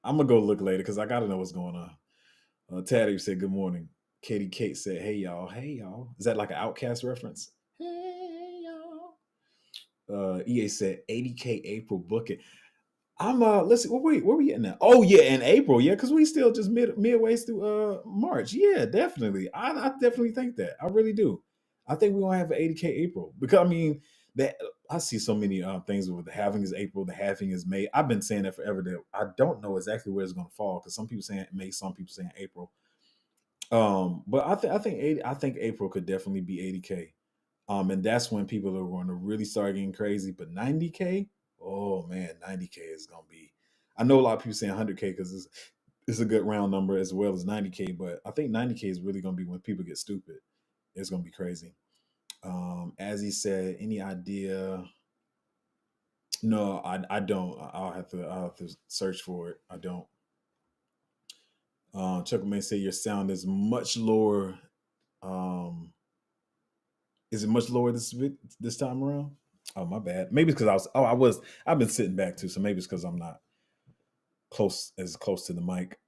I'm gonna go look later because I gotta know what's going on. Taddy said good morning. Katie Kate said, "Hey y'all, hey y'all." Is that like an Outcast reference? Hey y'all. EA said 80K April booking. I'm let's see. Wait, where we at now? Oh yeah, in April, yeah, because we still just midway through March. Yeah, definitely. I definitely think that. I really do. I think we're gonna have an 80K April because I mean that I see so many things with the halving is April, the halving is May. I've been saying that forever. That I don't know exactly where it's gonna fall because some people saying May, some people saying April. But I think April could definitely be 80K. And that's when people are going to really start getting crazy. But 90K, oh man, 90K is gonna be. I know a lot of people saying 100K because it's a good round number as well as 90K. But I think 90K is really gonna be when people get stupid. It's gonna be crazy. As he said, any idea? No, I don't. I'll have to search for it. I don't. Chuck may say your sound is much lower. Um, is it much lower this time around? Oh, my bad. Maybe it's because I've been sitting back too, so maybe it's because I'm not close to the mic.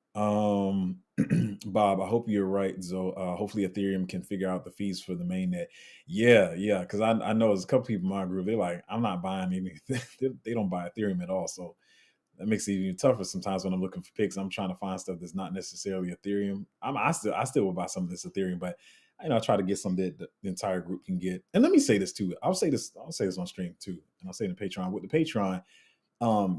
Bob, I hope you're right. So hopefully Ethereum can figure out the fees for the mainnet. Yeah, because I know there's a couple people in my group. They're like, I'm not buying anything. They don't buy Ethereum at all. So that makes it even tougher sometimes when I'm looking for picks. I'm trying to find stuff that's not necessarily Ethereum. I still will buy some of this Ethereum, but I try to get some that the entire group can get. And let me say this too. I'll say this on stream too, and I'll say it in Patreon. With the Patreon,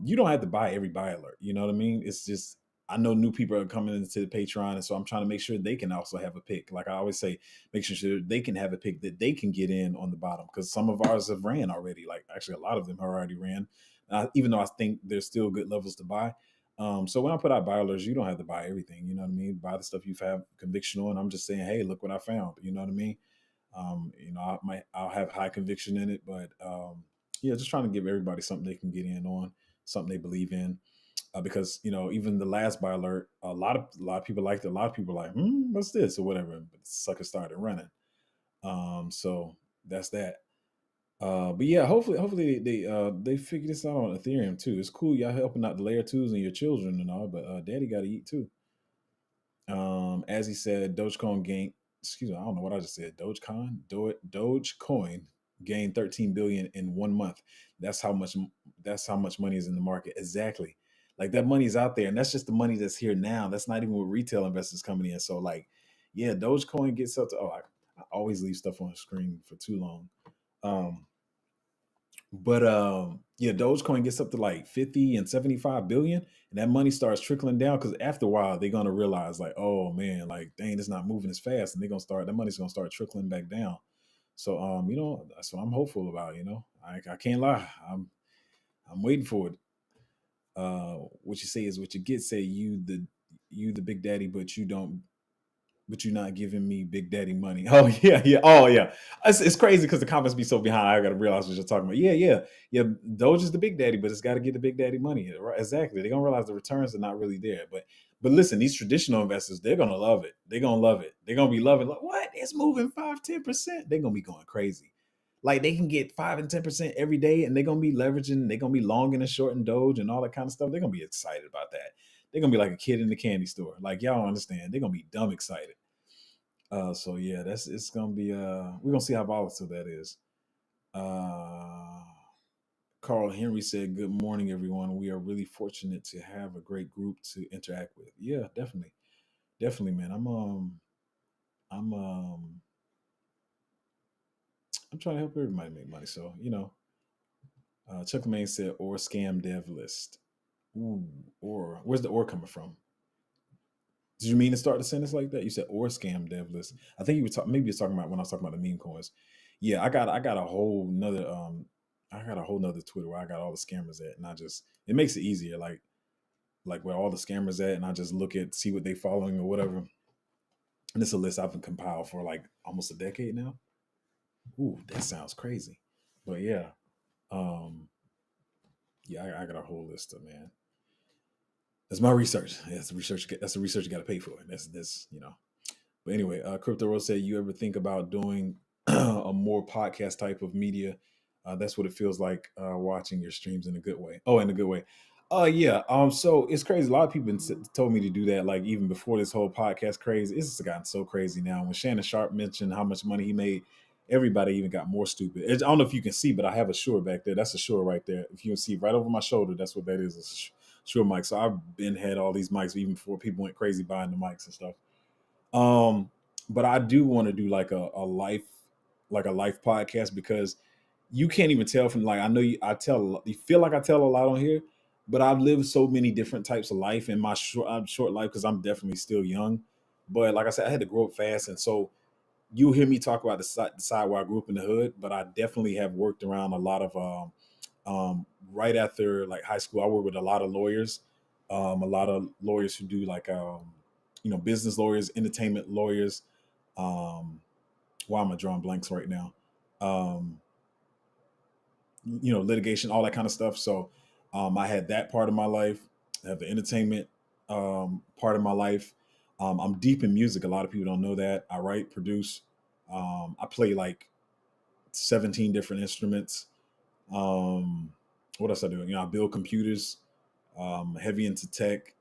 you don't have to buy every buy alert. You know what I mean? It's just I know new people are coming into the Patreon, and so I'm trying to make sure they can also have a pick. Like I always say, make sure they can have a pick that they can get in on the bottom because some of ours have ran already. Like actually, a lot of them have already ran, even though I think there's still good levels to buy. So when I put out buy alerts, you don't have to buy everything. You know what I mean? Buy the stuff you have conviction on. I'm just saying, hey, look what I found. You know what I mean? I'll have high conviction in it, but yeah, just trying to give everybody something they can get in on, something they believe in. Because even the last buy alert, a lot of people liked it. A lot of people are like, what's this or whatever. But the sucker started running. So that's that. But yeah, hopefully they figure this out on Ethereum too. It's cool y'all helping out the layer twos and your children and all, but daddy got to eat too. As he said, Dogecoin gained. Excuse me, I don't know what I just said. Dogecoin gained 13 billion in 1 month. That's how much. That's how much money is in the market. Exactly. Like that money is out there, and that's just the money that's here now. That's not even with retail investors coming in. So like, yeah, Dogecoin gets up to. I always leave stuff on the screen for too long. But yeah, Dogecoin gets up to like 50 and 75 billion, and that money starts trickling down because after a while they're gonna realize like, oh man, like dang, it's not moving as fast, and they're gonna start that money's gonna start trickling back down. So that's what I'm hopeful about. I can't lie. I'm waiting for it. What you say is what you get. Say you the big daddy, but you don't but you're not giving me big daddy money. Oh yeah, yeah. Oh yeah. It's crazy because the comments be so behind. I gotta realize what you're talking about. Yeah. Doge is the big daddy, but it's got to get the big daddy money. Right? Exactly. They're gonna realize the returns are not really there. But But listen, these traditional investors, they're gonna love it. They're gonna love it. They're gonna be loving like, what? It's moving 5, 10%. They're gonna be going crazy. Like they can get 5 and 10% every day, and they're gonna be leveraging, they're gonna be longing and shorting Doge and all that kind of stuff. They're gonna be excited about that. They're gonna be like a kid in the candy store. Like y'all don't understand. They're gonna be dumb excited. So yeah, that's it's gonna be we're gonna see how volatile that is. Uh Carl Henry said, "Good morning, everyone. We are really fortunate to have a great group to interact with." Yeah, definitely, definitely, man. I'm, I'm trying to help everybody make money. So Chuck Main said, "Or scam dev list." Ooh, or where's the or coming from? Did you mean to start the sentence like that? You said or scam dev list. I think you were talking. Maybe you're talking about when I was talking about the meme coins. Yeah, I got a whole nother I got a whole nother Twitter where I got all the scammers at, and I just it makes it easier. Like where all the scammers at, and I just look at see what they following or whatever. And it's a list I've been compiled for like almost a decade now. Ooh, that sounds crazy, but yeah, um, yeah, I got a whole list of man. That's my research. That's the research. That's the research you got to pay for. That's. But anyway, Crypto Rose said, "You ever think about doing a more podcast type of media? That's what it feels like watching your streams in a good way. Oh, in a good way. Yeah. So it's crazy. A lot of people told me to do that. Like even before this whole podcast craze, it's just gotten so crazy now. When Shannon Sharp mentioned how much money he made, everybody even got more stupid. I don't know if you can see, but I have a Shure back there. That's a Shure right there. If you can see right over my shoulder, that's what that is. It's a Shure mic. So I've been had all these mics even before people went crazy buying the mics and stuff. Um, but I do want to do like a life podcast because you can't even tell from like I know you feel like I tell a lot on here, but I've lived so many different types of life in my short life because I'm definitely still young. But like I said, I had to grow up fast, and so you'll hear me talk about the side where I grew up in the hood, but I definitely have worked around a lot of right after like high school. I worked with a lot of lawyers, a lot of lawyers who do like business lawyers, entertainment lawyers. Why am I drawing blanks right now? Um, litigation, all that kind of stuff. So I had that part of my life. I have the entertainment part of my life. I'm deep in music. A lot of people don't know that. I write, produce. I play like 17 different instruments. Um, what else I do? I build computers. Heavy into tech.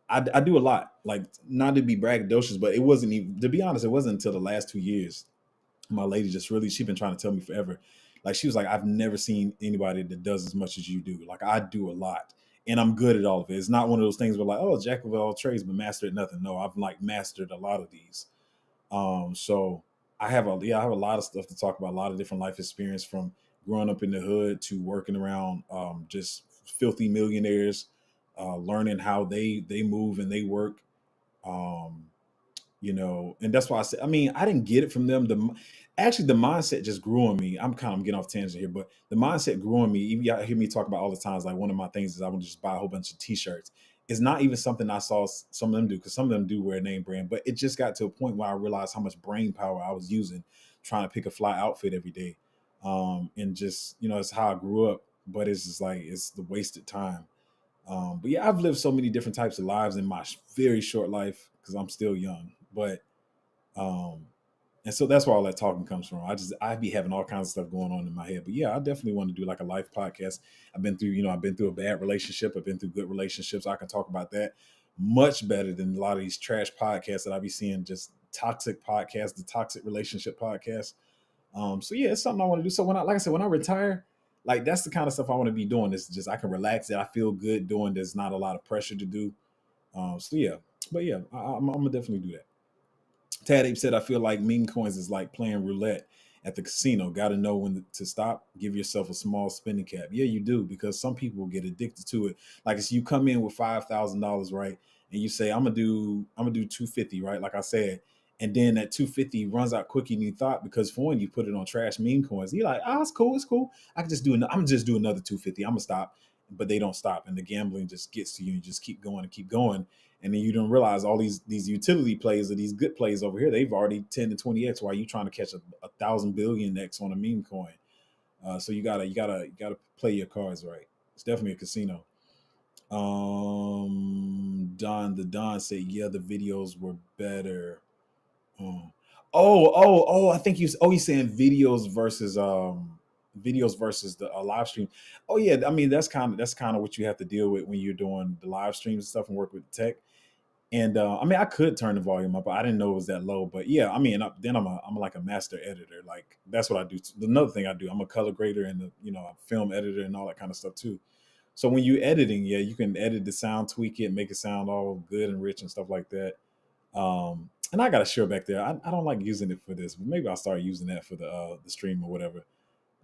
I do a lot. Like not to be braggadocious, but it wasn't even to be honest. It wasn't until the last 2 years my lady just really she's been trying to tell me forever. Like she was like, I've never seen anybody that does as much as you do. Like I do a lot. And I'm good at all of it. It's not one of those things where like, oh, jack of all trades, but master at nothing. No, I've like mastered a lot of these. So I have a lot of stuff to talk about, a lot of different life experience from growing up in the hood to working around just filthy millionaires, learning how they move and they work. Um, and that's why I said, I mean, I didn't get it from them. Actually, the mindset just grew on me. I'm getting off tangent here, but the mindset grew on me. Even y'all hear me talk about all the times. Like one of my things is I want to just buy a whole bunch of T-shirts. It's not even something I saw some of them do because some of them do wear name brand, but it just got to a point where I realized how much brain power I was using trying to pick a fly outfit every day. And just it's how I grew up, but it's just like it's the wasted time. But yeah, I've lived so many different types of lives in my very short life because I'm still young. But um, and so that's where all that talking comes from. I be having all kinds of stuff going on in my head. But yeah, I definitely want to do like a life podcast. I've been through a bad relationship. I've been through good relationships. I can talk about that much better than a lot of these trash podcasts that I be seeing. Just toxic podcasts, the toxic relationship podcast. So yeah, it's something I want to do. So like I said, when I retire, like that's the kind of stuff I want to be doing. It's just I can relax. That I feel good doing. There's not a lot of pressure to do. So yeah, but yeah, I'm gonna definitely do that. Tad Ape said, I feel like meme coins is like playing roulette at the casino. Got to know when to stop. Give yourself a small spending cap. Yeah, you do, because some people get addicted to it. Like if you come in with $5,000, right, and you say I'm gonna do 250, right, like I said, and then that 250 runs out quicker than you thought because for one, you put it on trash meme coins. You're like, it's cool, it's cool. I can just do I'm gonna just do another 250. I'm gonna stop, but they don't stop, and the gambling just gets to you. And you just keep going and keep going, and then you don't realize all these utility plays or these good plays over here, they've already 10 to 20x while you trying to catch a thousand billion x on a meme coin. So you gotta play your cards right. It's definitely a casino. Don said, yeah, the videos were better. Oh, oh, I think he's saying videos versus the live stream. Oh yeah, I mean that's kind of what you have to deal with when you're doing the live streams and stuff and work with tech. And I mean, I could turn the volume up, but I didn't know it was that low. But yeah, I mean, then I'm like a master editor. Like that's what I do. Another thing I do, I'm a color grader and a film editor and all that kind of stuff too. So when you're editing, yeah, you can edit the sound, tweak it, make it sound all good and rich and stuff like that. And I got a shirt back there. I don't like using it for this, but maybe I'll start using that for the stream or whatever.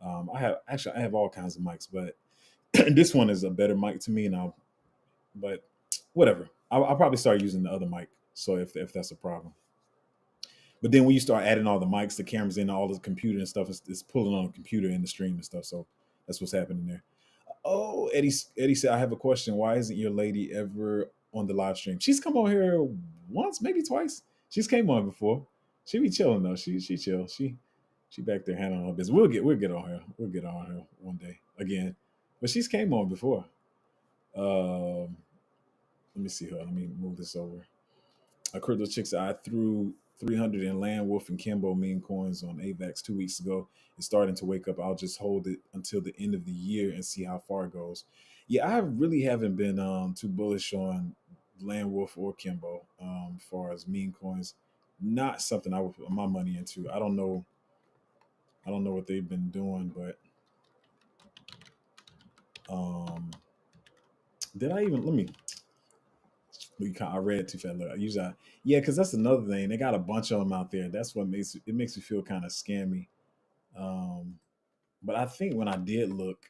I have all kinds of mics, but this one is a better mic to me now. But whatever, I'll probably start using the other mic. So if that's a problem, but then when you start adding all the mics, the cameras in, all the computer and stuff, it's pulling on the computer in the stream and stuff. So that's what's happening there. Oh, Eddie said, I have a question. Why isn't your lady ever on the live stream? She's come on here once, maybe twice. She's came on before. She be chilling though. She chill. She back there handling her business. We'll get on her. We'll get on her one day again. But she's came on before. Um, let me see her. Let me move this over. A crypto chick said, I threw 300 in Land Wolf and Kimbo meme coins on AVAX 2 weeks ago. It's starting to wake up. I'll just hold it until the end of the year and see how far it goes. Yeah, I really haven't been too bullish on Land Wolf or Kimbo as far as meme coins. Not something I would put my money into. I don't know. I don't know what they've been doing, but um, did I even let me? I read too fast. Look, I use that. Yeah, because that's another thing. They got a bunch of them out there. That's what makes me feel kind of scammy. Um, but I think when I did look,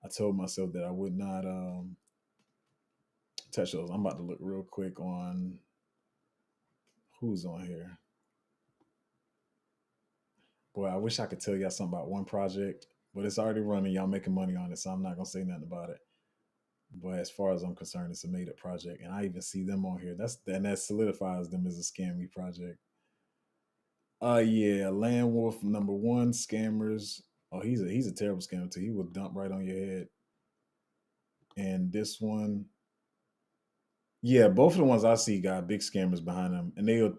I told myself that I would not touch those. I'm about to look real quick on who's on here. Boy, I wish I could tell y'all something about one project, but it's already running. Y'all making money on it, so I'm not gonna say nothing about it. But as far as I'm concerned, it's a made up project, and I even see them on here. That solidifies them as a scammy project. Yeah, Land Wolf number one scammers. Oh, he's a terrible scammer too. He will dump right on your head. And this one, yeah, both of the ones I see got big scammers behind them, and they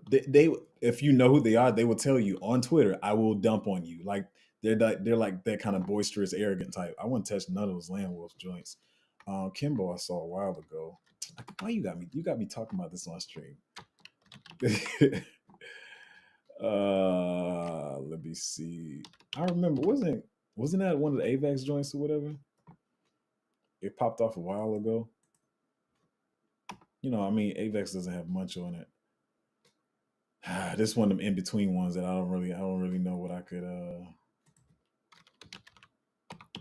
if you know who they are, they will tell you on Twitter, "I will dump on you." Like they're like that kind of boisterous, arrogant type. I wouldn't touch none of those Land Wolf joints. Kimbo, I saw a while ago. Why you got me? You got me talking about this on stream. Let me see. I remember wasn't that one of the AVAX joints or whatever? It popped off a while ago. I mean, AVAX doesn't have much on it. This one of them in between ones that I don't really know what I could.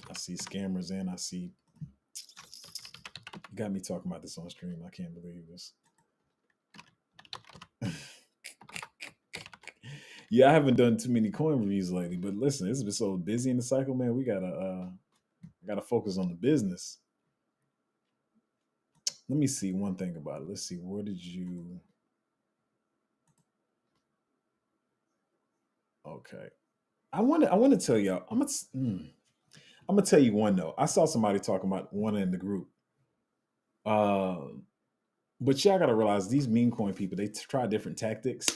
I see scammers and I see. You got me talking about this on stream. I can't believe this. Yeah, I haven't done too many coin reviews lately, but listen, it's been so busy in the cycle, man. We gotta focus on the business. Let me see one thing about it. Let's see. Where did you? Okay. I want to tell y'all. I'm gonna tell you one though. I saw somebody talking about one in the group. Uh, but y'all gotta realize these meme coin people, they try different tactics,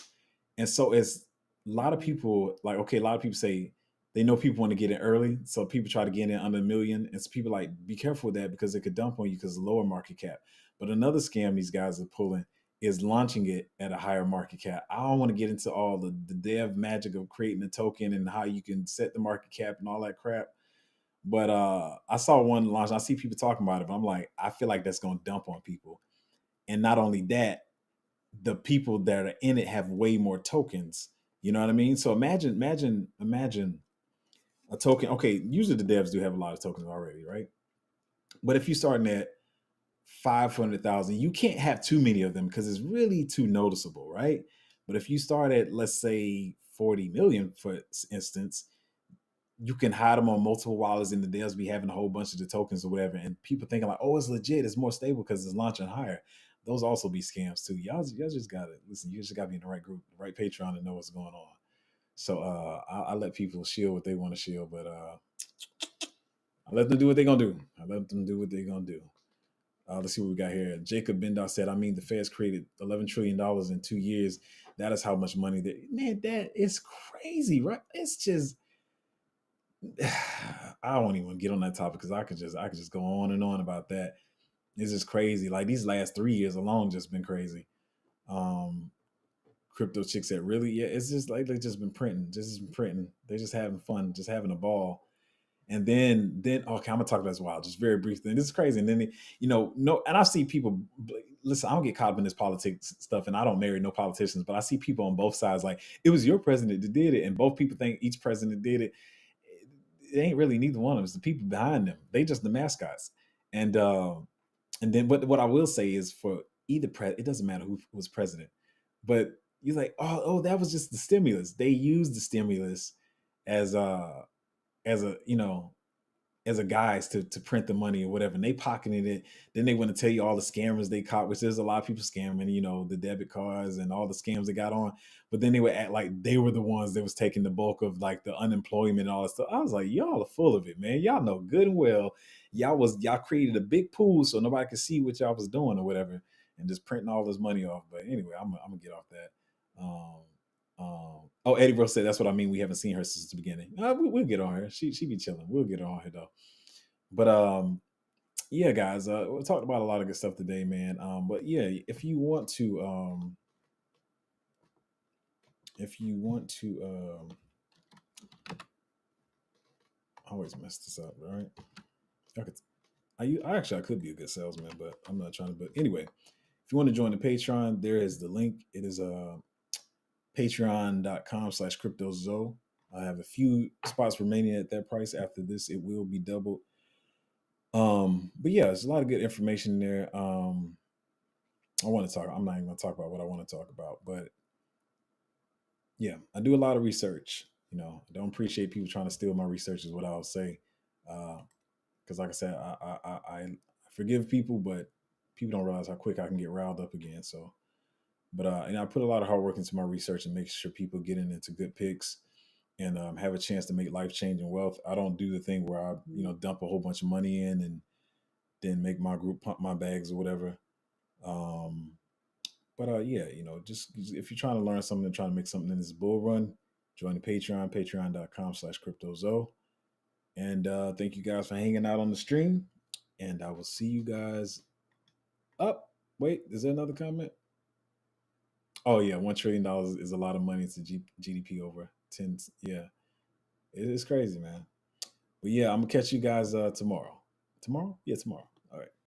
and so it's a lot of people like okay, a lot of people say they know people want to get in early, so people try to get in under a million, and so people like be careful with that because it could dump on you because of the lower market cap. But another scam these guys are pulling is launching it at a higher market cap. I don't want to get into all the dev magic of creating a token and how you can set the market cap and all that crap. But I saw one launch. I see people talking about it, but I'm like, I feel like that's going to dump on people. And not only that, the people that are in it have way more tokens. You know what I mean? So imagine a token. Okay, usually the devs do have a lot of tokens already, right? But if you're starting at 500,000, you can't have too many of them because it's really too noticeable, right? But if you start at let's say 40 million, for instance, you can hide them on multiple wallets and the devs be having a whole bunch of the tokens or whatever. And people thinking like, oh, it's legit, it's more stable because it's launching higher. Those also be scams too. Y'all just gotta listen, you just gotta be in the right group, the right Patreon to know what's going on. So I let people shield what they want to shield, but I let them do what they're gonna do. I let them do what they're gonna do. Let's see what we got here. Jacob Bendow said, "I mean, the Feds created $11 trillion in 2 years. That is how much money that man. That is crazy, right? It's just I don't even get on that topic because I could just go on and on about that. It's just crazy. Like these last 3 years alone, just been crazy. Um, Crypto chick said, "Really? Yeah, it's just like they just been printing, just been printing. They're just having fun, just having a ball." And then okay, I'm gonna talk about this a while, just very briefly. And this is crazy. And then no, and I see people. Listen, I don't get caught up in this politics stuff, and I don't marry no politicians. But I see people on both sides, like it was your president that did it, and both people think each president did it. It ain't really neither one of them. It's the people behind them. They just the mascots. And and then what I will say is for either it doesn't matter who was president, but you're like, that was just the stimulus. They used the stimulus as a as a as a guise to print the money or whatever, and they pocketed it. Then they want to tell you all the scammers they caught, which there's a lot of people scamming, the debit cards and all the scams they got on. But then they would act like they were the ones that was taking the bulk of like the unemployment and all that stuff. I was like, y'all are full of it, man. Y'all know good and well y'all created a big pool so nobody could see what y'all was doing or whatever, and just printing all this money off. But anyway, I'm gonna get off that. Oh, Eddie Rose said that's what I mean. We haven't seen her since the beginning. We'll get on her. She be chilling. We'll get her on here though. But yeah, guys, we talked about a lot of good stuff today, man. But yeah, if you want to, I always mess this up, right? I could, I could be a good salesman, but I'm not trying to. But anyway, if you want to join the Patreon, there is the link. It is patreon.com/cryptozo. I have a few spots remaining at that price. After this, it will be doubled. But yeah, there's a lot of good information there. I want to talk. I'm not even going to talk about what I want to talk about, but yeah, I do a lot of research. I don't appreciate people trying to steal my research, is what I'll say. Because, like I said, I forgive people, but people don't realize how quick I can get riled up again. So, but and I put a lot of hard work into my research and make sure people get into good picks and have a chance to make life changing wealth. I don't do the thing where I dump a whole bunch of money in and then make my group pump my bags or whatever. Um, but yeah, just if you're trying to learn something and trying to make something in this bull run, join the Patreon, patreon.com/cryptozo. And thank you guys for hanging out on the stream. And I will see you guys up. Wait, is there another comment? Oh yeah, $1 trillion is a lot of money to GDP over 10. Yeah, it's crazy, man. But yeah, I'm gonna catch you guys tomorrow. Tomorrow? Yeah, tomorrow. All right.